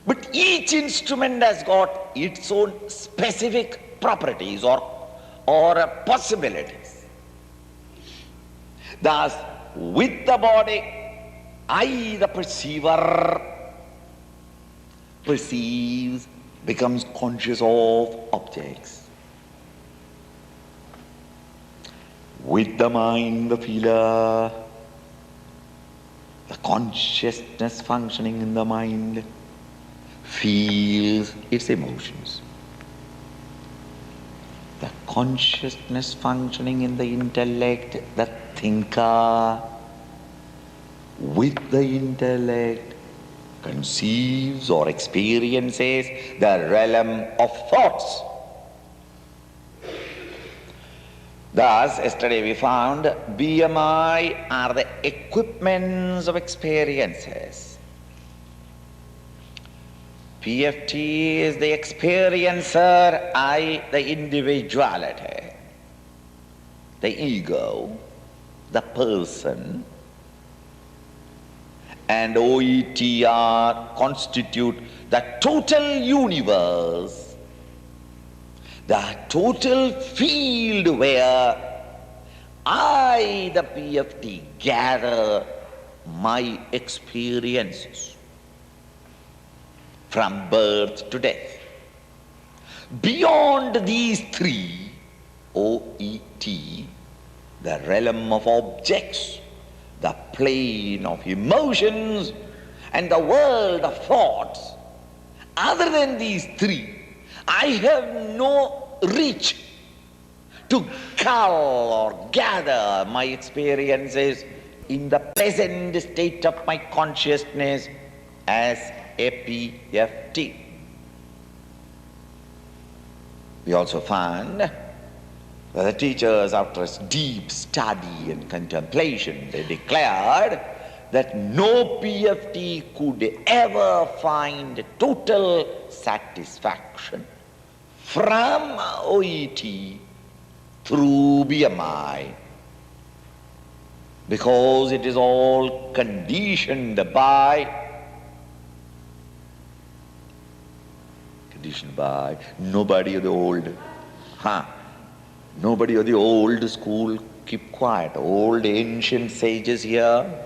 But each instrument has got its own specific properties or possibilities. Thus, with the body, I, the perceiver, perceives, becomes conscious of objects. With the mind, the feeler, the consciousness functioning in the mind, feels its emotions. The consciousness functioning in the intellect, the thinker, with the intellect, conceives or experiences the realm of thoughts. Thus, yesterday we found BMI are the equipments of experiences. PFT is the experiencer, I, the individuality, the ego, the person, and OETR constitute the total universe, the total field where I, the PFT, gather my experiences from birth to death. Beyond these three, OET, the realm of objects, the plane of emotions, and the world of thoughts, other than these three, I have no reach to cull or gather my experiences in the present state of my consciousness as a PFT. We also found that the teachers, after deep study and contemplation, they declared that no PFT could ever find total satisfaction from OET through BMI, because it is all conditioned by nobody of the old, nobody of the old school, keep quiet, old ancient sages here,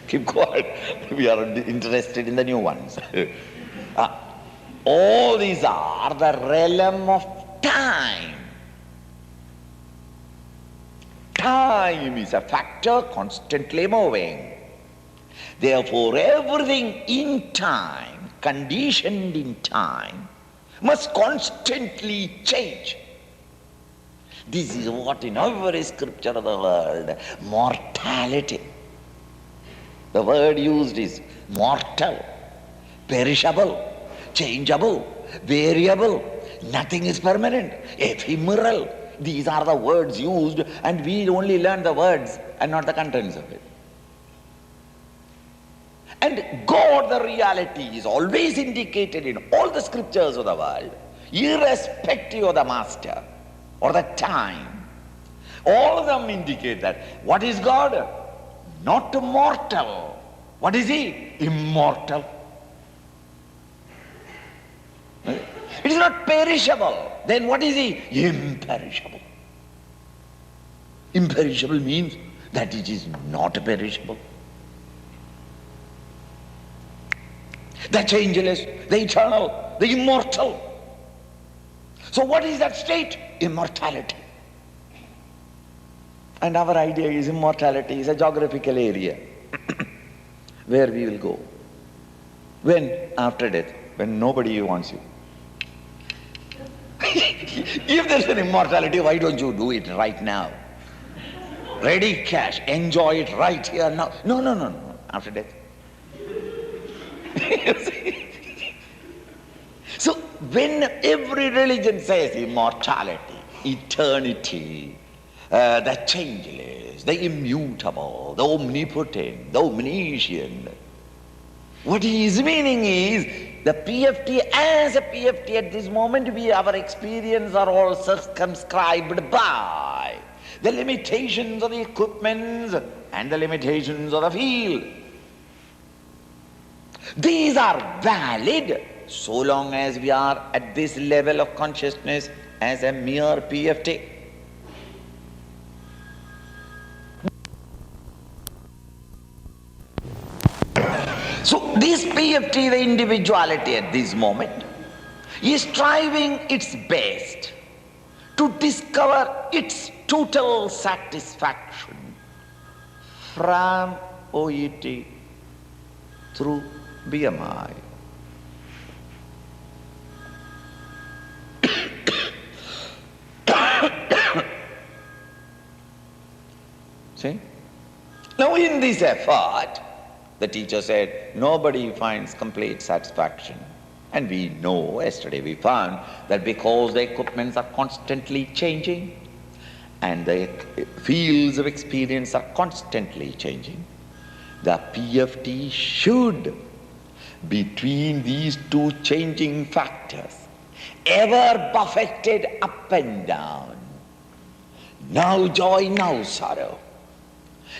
keep quiet, we are interested in the new ones. All these are the realm of time. Time is a factor constantly moving. Therefore, everything in time, conditioned in time, must constantly change. This is what in every scripture of the world, mortality. The word used is mortal, perishable, changeable, variable. Nothing is permanent, ephemeral. These are the words used, and we only learn the words and not the contents of it. And God, the reality, is always indicated in all the scriptures of the world, irrespective of the master or the time. All of them indicate that. What is God? Not mortal. What is He? Immortal. It is not perishable. Then what is He? Imperishable. Imperishable means that it is not perishable. The changeless, the eternal, the immortal. So what is that state? Immortality. And our idea is immortality is a geographical area where we will go. When? After death, when nobody wants you. If there's an immortality, why don't you do it right now? Ready cash, enjoy it right here now. No, after death. So when every religion says immortality, eternity, the changeless, the immutable, the omnipotent, the omniscient, what his meaning is, the PFT, as a PFT at this moment, our experience are all circumscribed by the limitations of the equipments and the limitations of the field. These are valid so long as we are at this level of consciousness as a mere PFT. So this PFT, the individuality at this moment, is striving its best to discover its total satisfaction from OET through BMI. See? Now in this effort, the teacher said, nobody finds complete satisfaction. And we know, yesterday we found that because the equipments are constantly changing and the fields of experience are constantly changing, the PFT should, between these two changing factors, ever buffeted up and down. Now joy, now sorrow.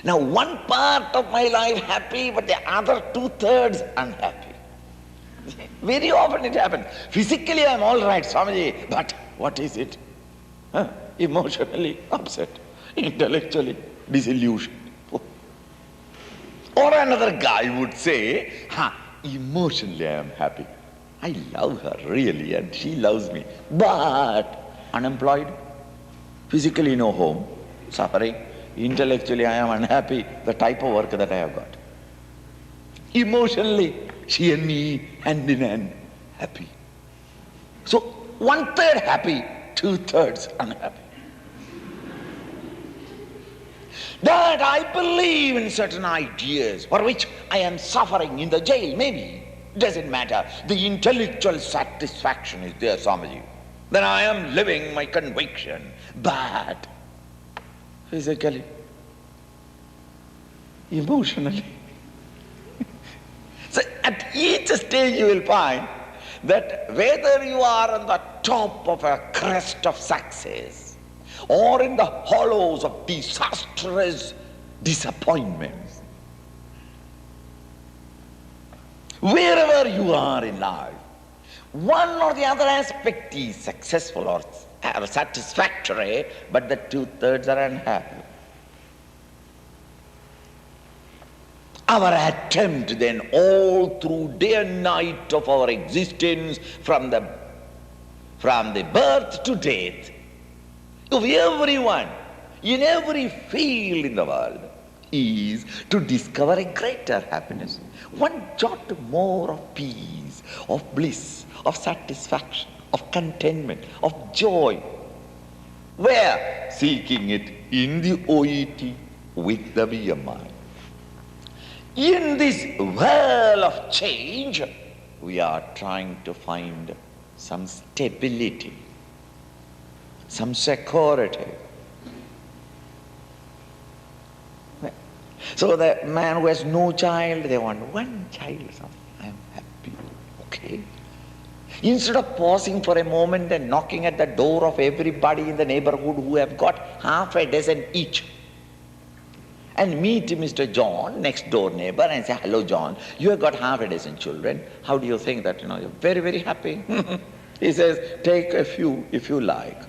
Now one part of my life happy, but the other 2/3 unhappy. Very often it happens. Physically I am all right, Swamiji, but what is it? Emotionally upset, intellectually disillusioned. Or another guy would say, emotionally I am happy. I love her really and she loves me, but unemployed, physically no home, suffering, intellectually I am unhappy, the type of work that I have got. Emotionally, she and me hand in hand, happy. So 1/3 happy, 2/3 unhappy. That I believe in certain ideas for which I am suffering in the jail, maybe. Doesn't matter. The intellectual satisfaction is there, Swamiji. Then I am living my conviction. But physically, emotionally. So at each stage you will find that whether you are on the top of a crest of success or in the hollows of disastrous disappointments, wherever you are in life, one or the other aspect is successful or satisfactory, but the 2/3 are unhappy. Our attempt then all through day and night of our existence, from the birth to death, of everyone, in every field in the world, is to discover a greater happiness. One jot more of peace, of bliss, of satisfaction, of contentment, of joy. Where? Seeking it in the OET with the BMI. In this whirl of change, we are trying to find some stability, some security. So the man who has no child, they want one child. I am happy, okay. Instead of pausing for a moment and knocking at the door of everybody in the neighborhood who have got half a dozen each, and meet Mr. John, next door neighbor, and say, hello John, you have got half a dozen children. How do you think that, you're very, very happy? He says, take a few if you like.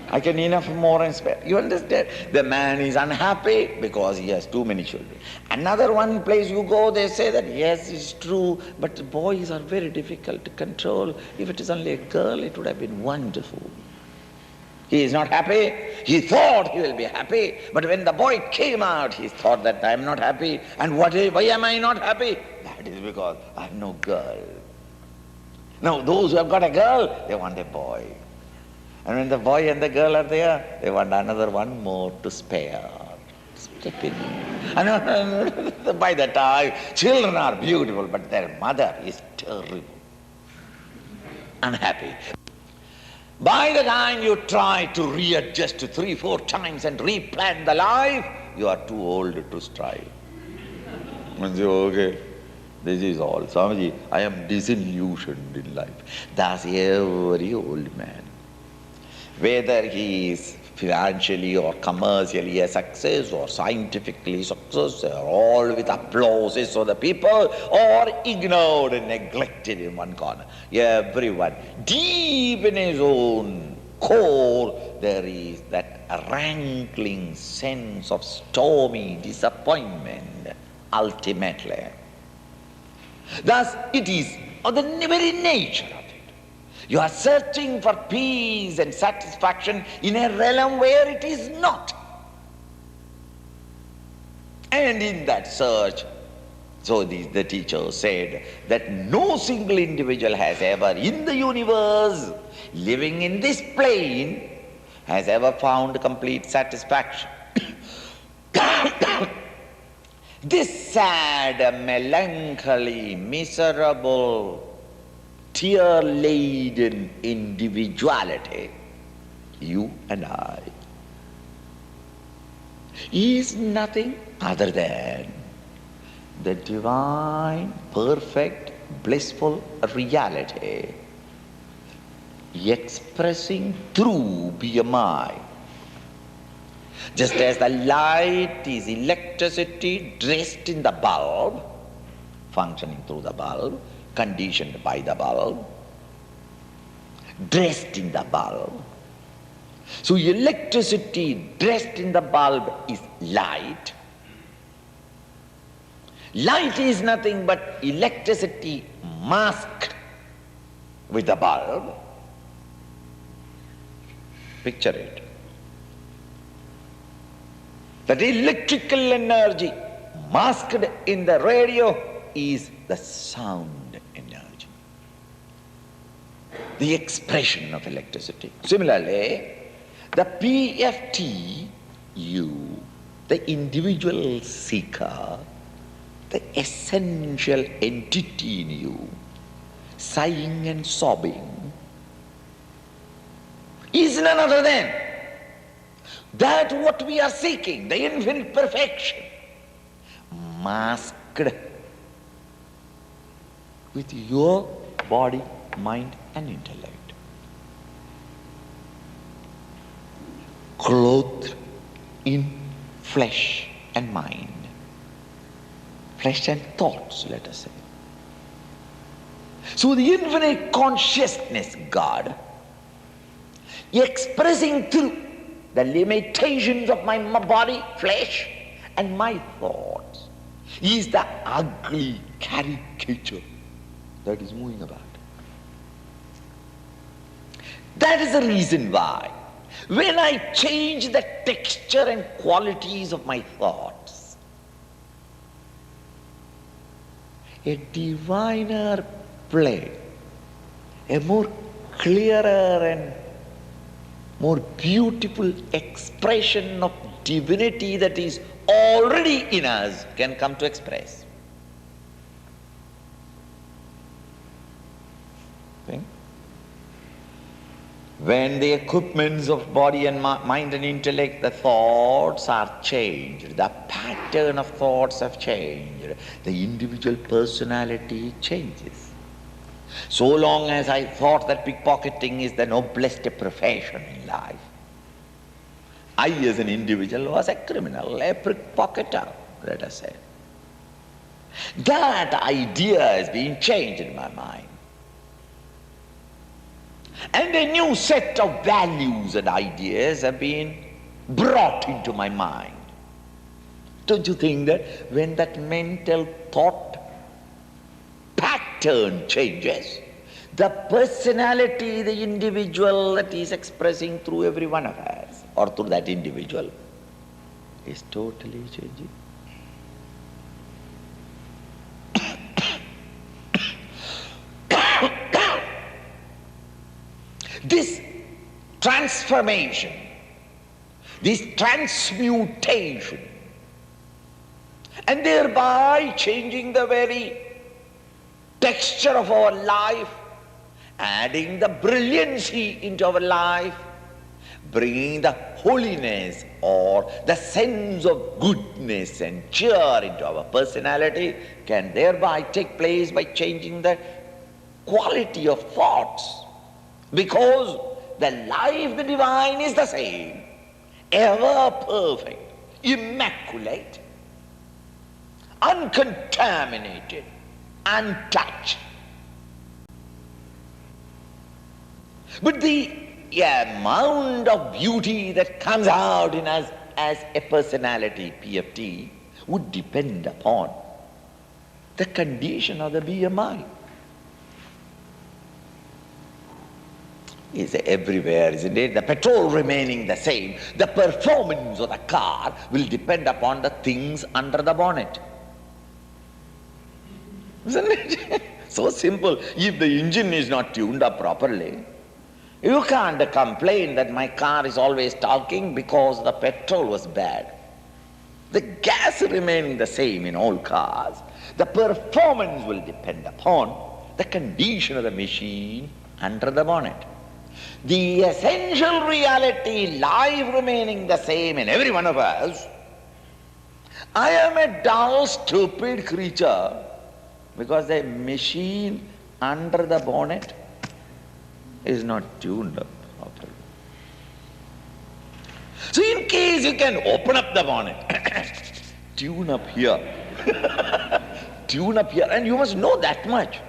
I can enough more and spare. You understand? The man is unhappy because he has too many children. Another one place you go, they say that, yes, it's true, but the boys are very difficult to control. If it is only a girl, it would have been wonderful. He is not happy. He thought he will be happy, but when the boy came out, he thought that I am not happy. And why am I not happy? That is because I have no girl. Now those who have got a girl, they want a boy. And when the boy and the girl are there, they want another one more to spare. Step in. And by the time, children are beautiful, but their mother is terrible, unhappy. By the time you try to readjust 3-4 times and replan the life, you are too old to strive. And say, okay, this is all. Swamiji, I am disillusioned in life. Thus every old man, whether he is financially or commercially a success or scientifically success, or all with applauses of the people, or ignored and neglected in one corner. Everyone, deep in his own core, there is that rankling sense of stormy disappointment, ultimately. Thus, it is of the very nature of it. You are searching for peace and satisfaction in a realm where it is not. And in that search, so the teacher said that no single individual has ever in the universe, living in this plane, has ever found complete satisfaction. This sad, melancholy, miserable, tear-laden individuality, you and I, is nothing other than the divine, perfect, blissful reality expressing through BMI. Just as the light is electricity dressed in the bulb, functioning through the bulb, conditioned by the bulb, dressed in the bulb. So electricity dressed in the bulb is light. Light is nothing but electricity masked with the bulb. Picture it. That electrical energy masked in the radio is the sound energy, the expression of electricity. Similarly, the PFT, you, the individual seeker, the essential entity in you, sighing and sobbing, is none other than that what we are seeking, the infinite perfection, masked with your body, mind and intellect, clothed in flesh and mind, flesh and thoughts, let us say. So the infinite consciousness, God, expressing through the limitations of my body, flesh, and my thoughts, is the ugly caricature that is moving about. That is the reason why, when I change the texture and qualities of my thoughts, a diviner play, a more clearer and more beautiful expression of divinity that is already in us can come to express. Okay? When the equipments of body and mind and intellect, the thoughts are changed, the pattern of thoughts have changed, the individual personality changes. So long as I thought that pickpocketing is the noblest profession in life, I as an individual was a criminal, a pickpocketer, let us say. That idea has been changed in my mind. And a new set of values and ideas have been brought into my mind. Don't you think that when that mental thought pattern changes, the personality, the individual that is expressing through every one of us, or through that individual, is totally changing? This transformation, this transmutation, and thereby changing the very texture of our life, adding the brilliancy into our life, bringing the holiness or the sense of goodness and cheer into our personality, can thereby take place by changing the quality of thoughts. Because the life, the divine, is the same. ever perfect, immaculate, uncontaminated, untouched. But the amount of beauty that comes out in us as a personality, PFT, would depend upon the condition of the BMI. It's everywhere, isn't it? The petrol remaining the same, the performance of the car will depend upon the things under the bonnet. Isn't it? So simple. If the engine is not tuned up properly, you can't complain that my car is always talking because the petrol was bad. The gas remaining the same in all cars, the performance will depend upon the condition of the machine under the bonnet. The essential reality, life remaining the same in every one of us, I am a dull, stupid creature because the machine under the bonnet is not tuned up properly. So in case you can open up the bonnet, tune up here, tune up here, and you must know that much.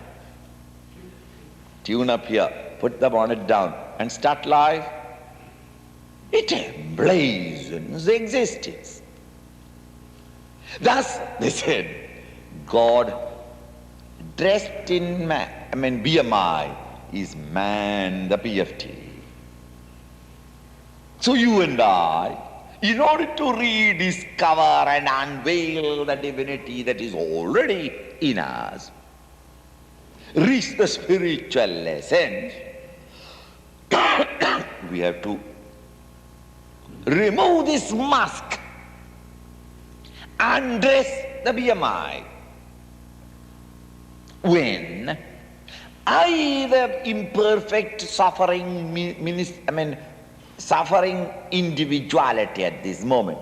Tune up here, put the bonnet down and start life. It emblazons the existence. Thus, they said, God dressed in BMI is man, the PFT. So you and I, in order to rediscover and unveil the divinity that is already in us, reach the spiritual essence, we have to remove this mask, undress the BMI. When either imperfect suffering individuality at this moment,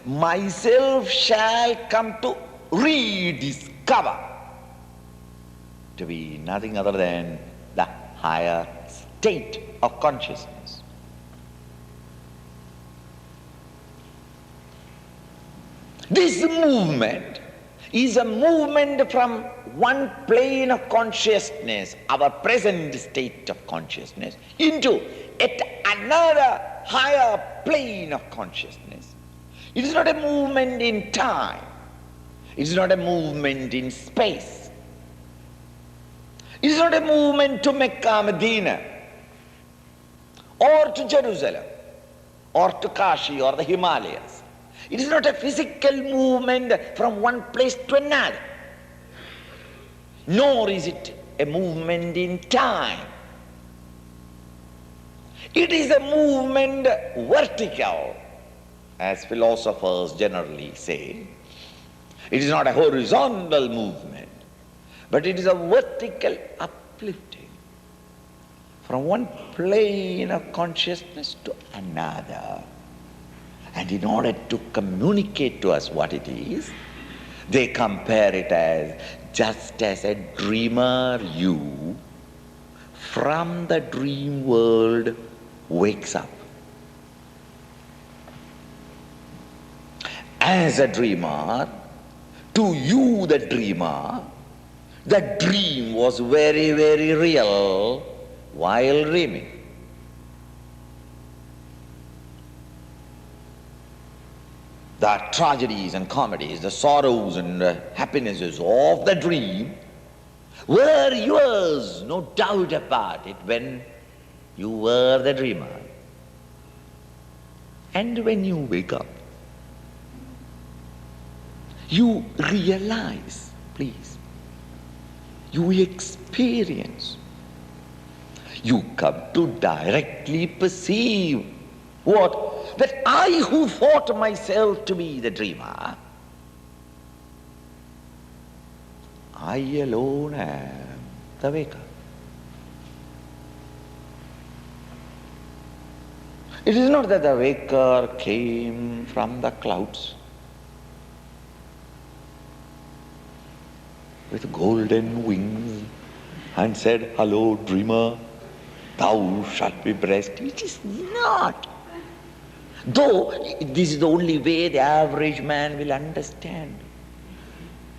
myself shall come to rediscover to be nothing other than the higher state of consciousness. This movement is a movement from one plane of consciousness, our present state of consciousness, into yet another higher plane of consciousness. It is not a movement in time. It is not a movement in space. It is not a movement to Mecca, Medina, or to Jerusalem, or to Kashi, or the Himalayas. It is not a physical movement from one place to another. Nor is it a movement in time. It is a movement vertical, as philosophers generally say. It is not a horizontal movement, but it is a vertical uplifting from one plane of consciousness to another. And in order to communicate to us what it is, they compare it as just as a dreamer you from the dream world wakes up. As a dreamer, to you the dreamer, the dream was very, very real while dreaming. The tragedies and comedies, the sorrows and happinesses of the dream were yours, no doubt about it, when you were the dreamer. And when you wake up, you realize, please, you experience, you come to directly perceive what? That I who thought myself to be the dreamer, I alone am the waker. It is not that the waker came from the clouds with golden wings and said, "Hello, dreamer, thou shalt be blessed." It is not. Though this is the only way the average man will understand.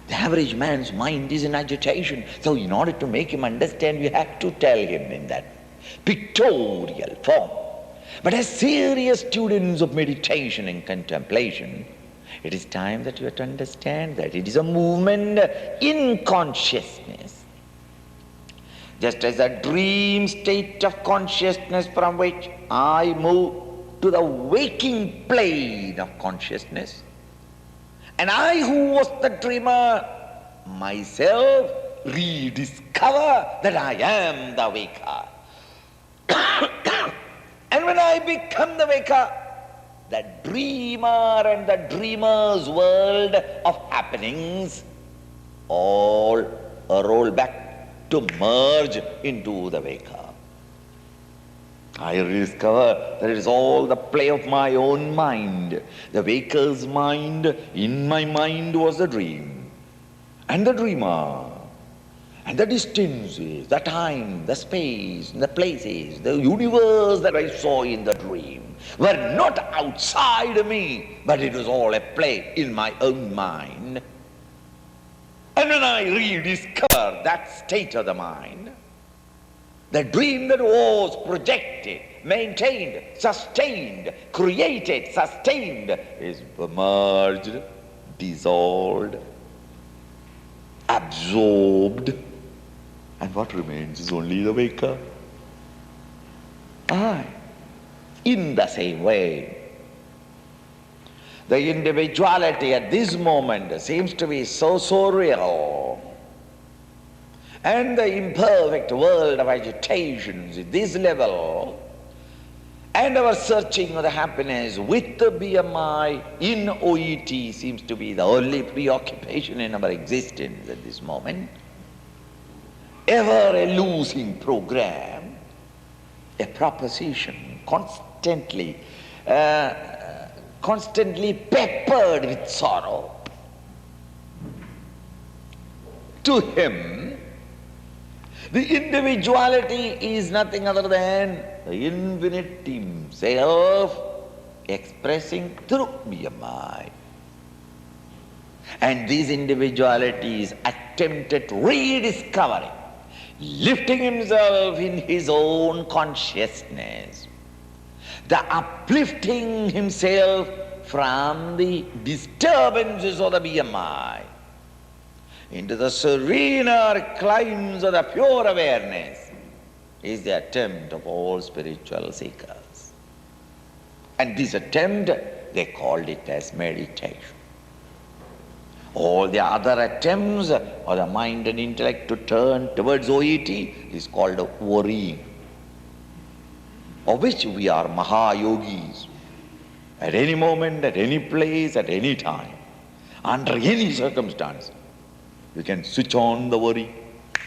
The average man's mind is in agitation. So in order to make him understand, we have to tell him in that pictorial form. But as serious students of meditation and contemplation, it is time that you have to understand that it is a movement in consciousness. Just as a dream state of consciousness from which I move to the waking plane of consciousness, and I who was the dreamer myself rediscover that I am the waker. And when I become the waker, the dreamer and the dreamer's world of happenings all roll back to merge into the waker. I rediscover that it is all the play of my own mind. The waker's mind, in my mind was the dream, and the dreamer, and the distances, the time, the space, the places, the universe that I saw in the dream were not outside me, but it was all a play in my own mind. And when I rediscover that state of the mind, the dream that was projected, maintained, sustained, created, sustained, is merged, dissolved, absorbed, and what remains is only the waker. In the same way, the individuality at this moment seems to be so real. And the imperfect world of agitations at this level, and our searching of the happiness with the BMI in OET seems to be the only preoccupation in our existence at this moment. Ever a losing program, a proposition constantly peppered with sorrow. To him, the individuality is nothing other than the infinite himself expressing through BMI. And this individuality is attempted rediscovering, lifting himself in his own consciousness, the uplifting himself from the disturbances of the BMI into the serener climes of the pure awareness is the attempt of all spiritual seekers. And this attempt, they called it as meditation. All the other attempts of the mind and intellect to turn towards OET is called worrying, of which we are Mahayogis. At any moment, at any place, at any time, under any circumstance, we can switch on the worry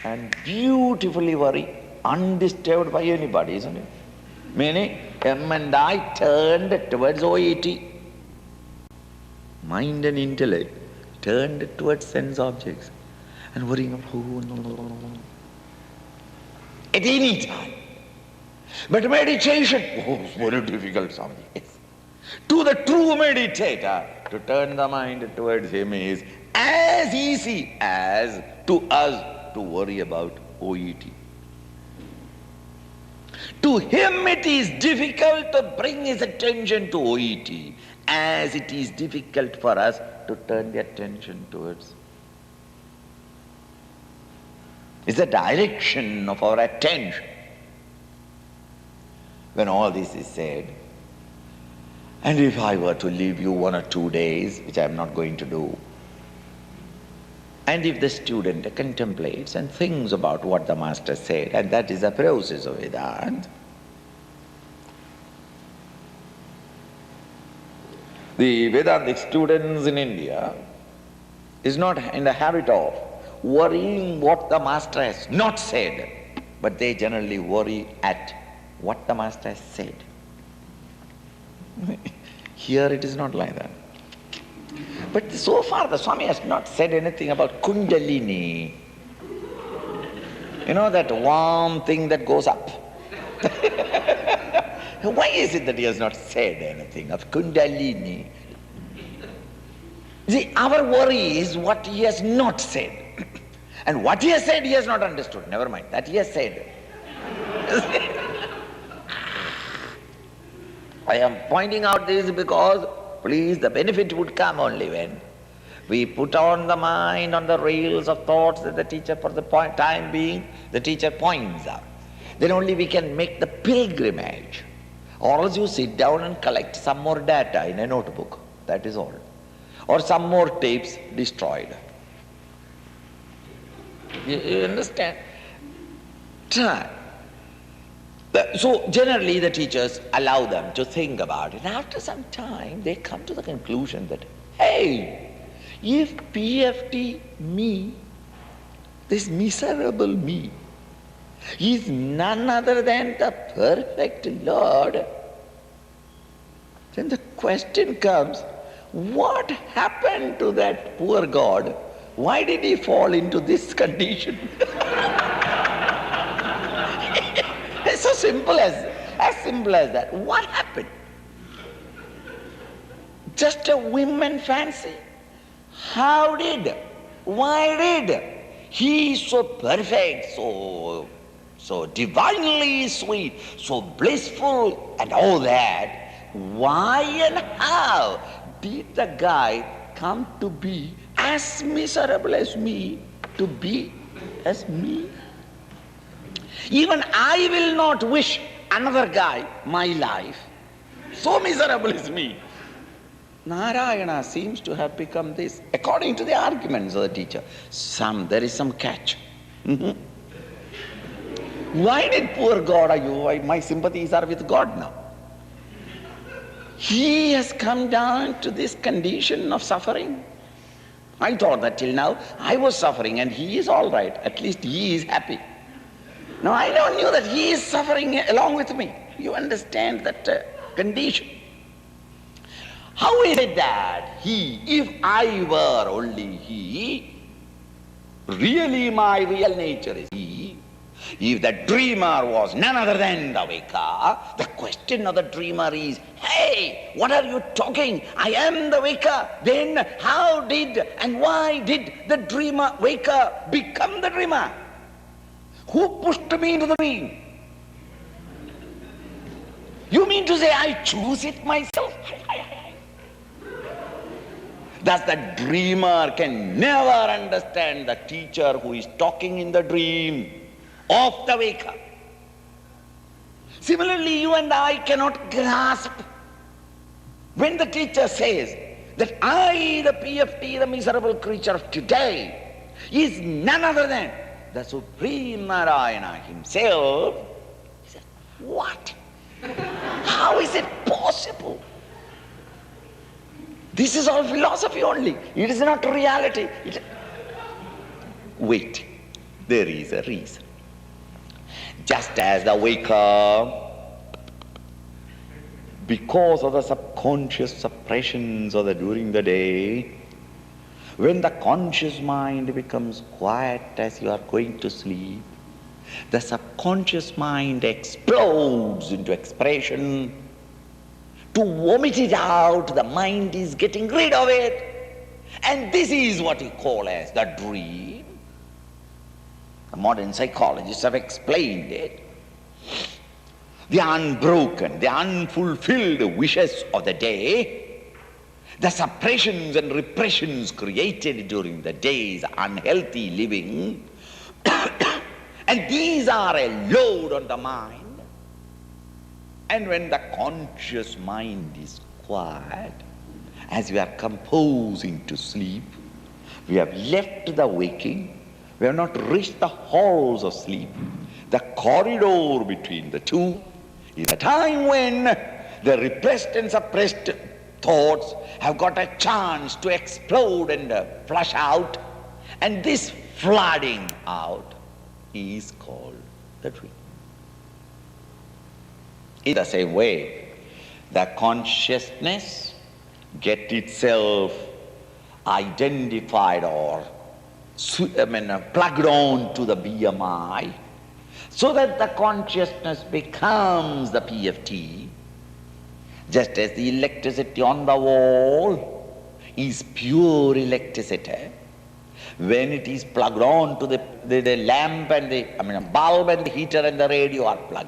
and beautifully worry, undisturbed by anybody, isn't it? Meaning, M and I turned towards OET. Mind and intellect turned towards sense objects and worrying at any time. But meditation, it's very difficult, Swami. To the true meditator, to turn the mind towards him is as easy as to us to worry about OET. To him it is difficult to bring his attention to OET, as it is difficult for us to turn the attention towards. It's the direction of our attention. When all this is said, and if I were to leave you 1 or 2 days, which I am not going to do, and if the student contemplates and thinks about what the master said, and that is the process of Vedanta, the Vedantic students in India is not in the habit of worrying what the master has not said, but they generally worry at what the master has said. Here it is not like that. But so far the Swami has not said anything about Kundalini. You know, that warm thing that goes up. Why is it that he has not said anything of Kundalini? See, our worry is what he has not said. And what he has said, he has not understood. Never mind, that he has said. I am pointing out this because, please, the benefit would come only when we put on the mind on the rails of thoughts that the teacher, for the time being, the teacher points out. Then only we can make the pilgrimage. Or else you sit down and collect some more data in a notebook. That is all. Or some more tapes destroyed. You understand? Try. So generally the teachers allow them to think about it. And after some time they come to the conclusion that, hey, if PFT me, this miserable me, is none other than the perfect Lord, then the question comes, what happened to that poor God? Why did he fall into this condition? It's so simple as that. What happened? Just a whim and fancy? How did? Why did? He is so perfect, so divinely sweet, so blissful and all that. Why and how did the guy come to be as miserable as me, to be as me? Even I will not wish another guy my life so miserable as me. Narayana seems to have become this, according to the arguments of the teacher. There is some catch. Why did poor God, my sympathies are with God now. He has come down to this condition of suffering. I thought that till now I was suffering and he is all right. At least he is happy. Now I never knew that he is suffering along with me. You understand that condition? How is it that he, if I were only he, really my real nature is he, if the dreamer was none other than the waker, the question of the dreamer is, hey, what are you talking? I am the waker. Then how did and why did the dreamer waker become the dreamer? Who pushed me into the dream? You mean to say I choose it myself? Thus the dreamer can never understand the teacher who is talking in the dream of the waker. Similarly, you and I cannot grasp when the teacher says that I, the PFT, the miserable creature of today, is none other than the Supreme Narayana himself. He said, what? How is it possible? This is all philosophy only. It is not reality. Wait, there is a reason. Just as the waker, because of the subconscious suppressions of during the day, when the conscious mind becomes quiet as you are going to sleep, the subconscious mind explodes into expression. To vomit it out, the mind is getting rid of it. And this is what we call as the dream. The modern psychologists have explained it. The unbroken, the unfulfilled wishes of the day, the suppressions and repressions created during the day's unhealthy living, and these are a load on the mind. And when the conscious mind is quiet, as we are composing to sleep, we have left the waking, we have not reached the halls of sleep. The corridor between the two is a time when the repressed and suppressed thoughts have got a chance to explode and flush out. And this flooding out is called the dream. In the same way, the consciousness gets itself identified or plugged on to the BMI. so that the consciousness becomes the PFT, just as the electricity on the wall is pure electricity. When it is plugged on to the lamp and bulb and the heater and the radio are plugged